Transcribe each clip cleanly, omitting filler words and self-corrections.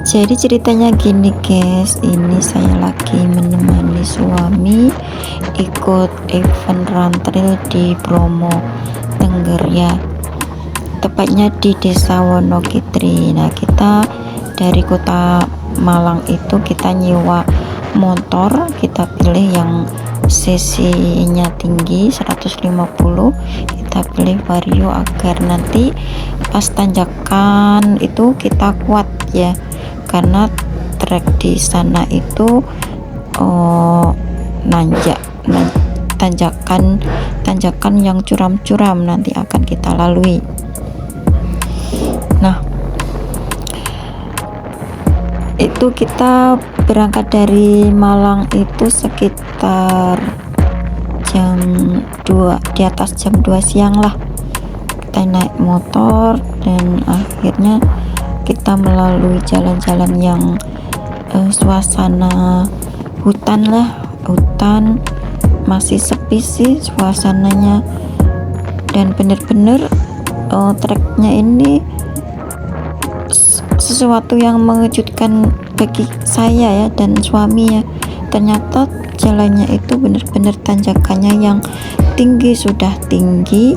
Jadi ceritanya gini guys, ini saya lagi menemani suami ikut event run trail di Bromo Tengger ya, tepatnya di Desa Wonokitri. Nah, kita dari kota Malang itu kita nyewa motor, kita pilih yang cc-nya tinggi 150, kita pilih Vario agar nanti pas tanjakan itu kita kuat ya, karena trek di sana itu tanjakan yang curam-curam nanti akan kita lalui. Nah, itu kita berangkat dari Malang itu sekitar jam 2, di atas jam 2 siang lah. Kita naik motor dan akhirnya kita melalui jalan-jalan yang suasana hutan lah, hutan masih sepi sih suasananya, dan bener-bener treknya ini sesuatu yang mengejutkan bagi saya ya dan suami ya. Ternyata jalannya itu benar-benar tanjakannya yang tinggi, sudah tinggi,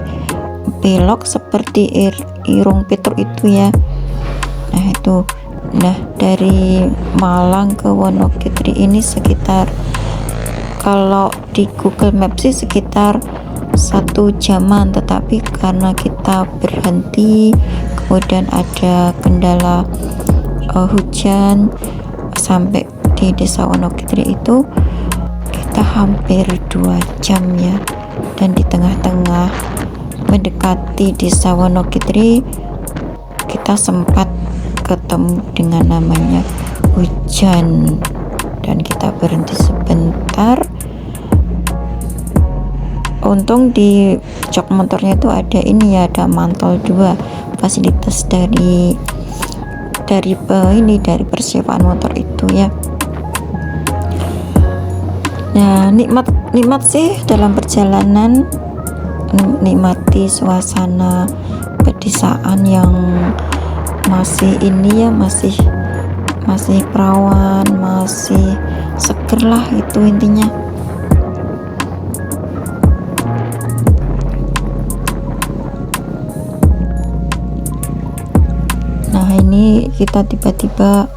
belok seperti Irung Petruk itu ya. Nah, dari Malang ke Wonokitri ini sekitar, kalau di Google Maps sih sekitar 1 jaman, tetapi karena kita berhenti kemudian ada kendala hujan sampai di Desa Wonokitri itu kita hampir 2 jam ya. Dan di tengah-tengah mendekati Desa Wonokitri kita sempat ketemu dengan namanya hujan dan kita berhenti sebentar. Untung di jok motornya itu ada ini ya, ada mantol 2, fasilitas dari persiapan motor itu ya. Nah, nikmat sih dalam perjalanan, nikmati suasana pedesaan yang masih ini ya, masih perawan, masih seger lah, itu intinya. Nah, ini kita tiba-tiba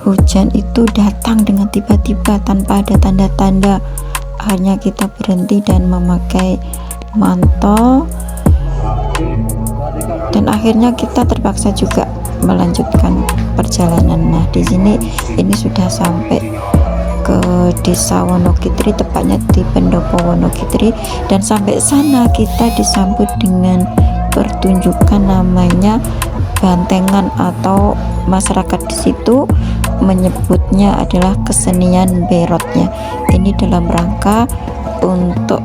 hujan itu datang dengan tiba-tiba tanpa ada tanda-tanda. Akhirnya kita berhenti dan memakai mantel, dan akhirnya kita terpaksa juga melanjutkan perjalanan. Nah, di sini ini sudah sampai ke Desa Wonokitri, tepatnya di Pendopo Wonokitri, dan sampai sana kita disambut dengan pertunjukan namanya bantengan, atau masyarakat di situ menyebutnya adalah kesenian berotnya. Ini dalam rangka untuk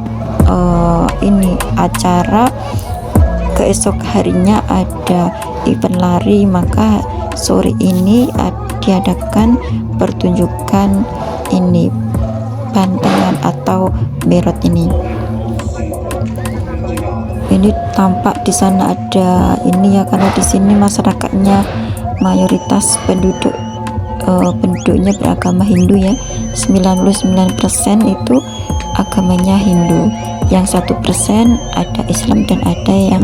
ini acara keesok harinya ada event lari, maka sore ini diadakan pertunjukan ini bantengan atau berot ini. Ini tampak di sana ada ini ya, karena di sini masyarakatnya mayoritas penduduknya beragama Hindu ya, 99% itu agamanya Hindu, yang 1% ada Islam dan ada yang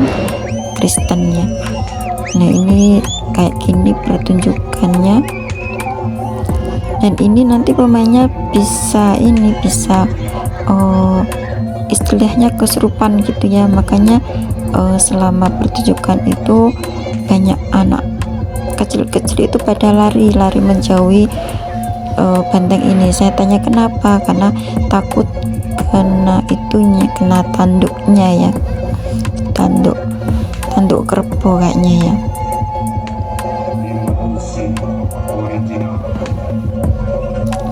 Kristen ya. Nah, ini kayak gini pertunjukannya, dan ini nanti pemainnya bisa istilahnya kesurupan gitu ya, makanya selama pertunjukan itu banyak anak kecil-kecil itu pada lari menjauhi banteng ini. Saya tanya kenapa, karena takut kena itunya, kena tanduknya ya, tanduk kerbau kayaknya ya.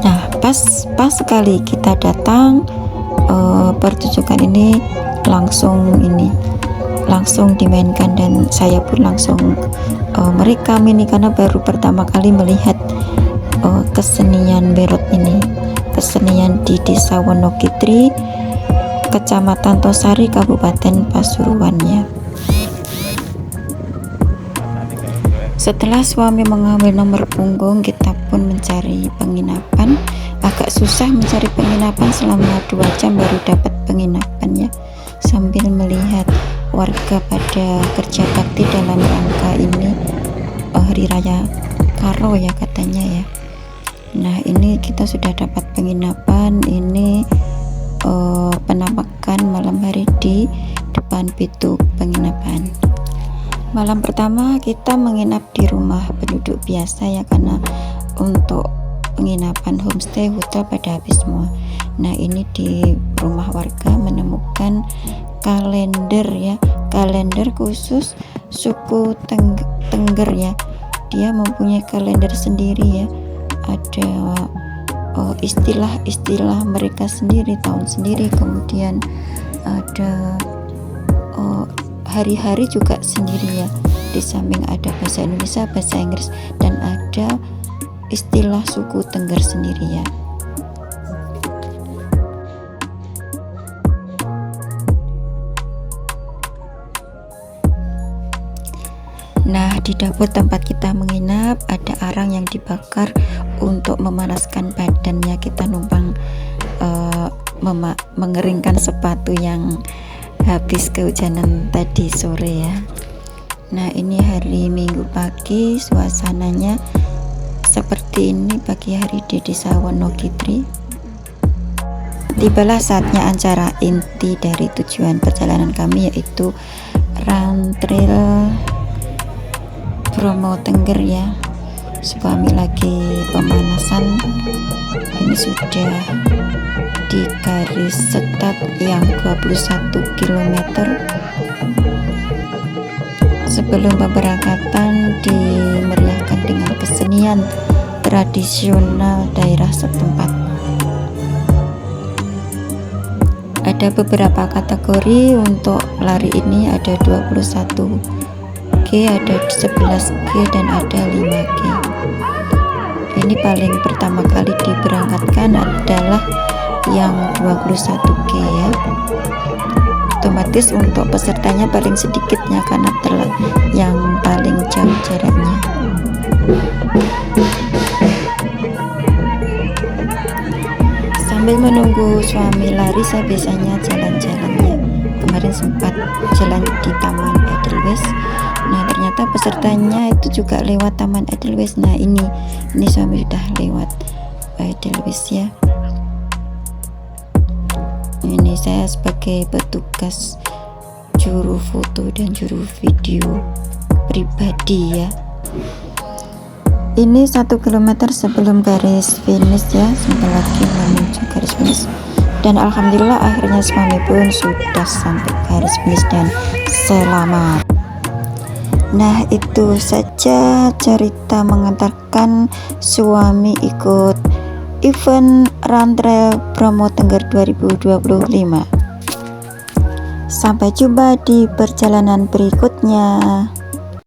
Nah, pas sekali kita datang, pertunjukan ini langsung dimainkan, dan saya pun langsung merekam ini karena baru pertama kali melihat kesenian berot ini, kesenian di Desa Wonokitri, Kecamatan Tosari, Kabupaten Pasuruan ya. Setelah suami mengambil nomor punggung, kita pun mencari penginapan. Agak susah mencari penginapan, selama 2 jam baru dapat penginapan ya, sambil melihat warga pada kerja bakti dalam rangka ini hari raya Karo ya katanya ya. Nah ini kita sudah dapat penginapan. Ini penampakan malam hari di depan pintu penginapan. Malam pertama kita menginap di rumah penduduk biasa ya, karena untuk penginapan homestay hotel pada habis semua. Nah ini di rumah warga menemukan kalender ya, kalender khusus suku Tengger ya. Dia mempunyai kalender sendiri ya, ada istilah-istilah mereka sendiri, tahun sendiri, kemudian ada hari-hari juga sendiri ya. Di samping ada bahasa Indonesia, bahasa Inggris, dan ada istilah suku Tengger sendiri ya. Nah di dapur tempat kita menginap ada arang yang dibakar untuk memanaskan badannya. Kita numpang mengeringkan sepatu yang habis kehujanan tadi sore ya. Nah ini hari Minggu pagi, suasananya seperti ini pagi hari di Desa Wonogiri. Tibalah saatnya acara inti dari tujuan perjalanan kami, yaitu Rantrail Bromo Tengger ya. Suami lagi pemanasan. Ini sudah di garis start yang 21 km. Sebelum pemberangkatan dimeriahkan dengan kesenian tradisional daerah setempat. Ada beberapa kategori untuk lari ini, ada 21G, ada 11G, dan ada 5G. Ini paling pertama kali diberangkatkan adalah yang 21G ya. Otomatis untuk pesertanya paling sedikitnya karena yang paling jauh jaraknya. Sambil menunggu suami lari, saya biasanya jalan-jalan ya. Kemarin sempat jalan di Taman Edelweiss. Nah ternyata pesertanya itu juga lewat Taman Edelweiss. Nah ini suami sudah lewat Edelweiss ya. Ini saya sebagai petugas juru foto dan juru video pribadi ya. Ini 1 km sebelum garis finish ya, sebentar lagi menuju garis finish. Dan alhamdulillah akhirnya suami pun sudah sampai garis finish dan selamat. Nah itu saja cerita mengantarkan suami ikut event Rantrail Bromo Tengger 2025. Sampai jumpa di perjalanan berikutnya.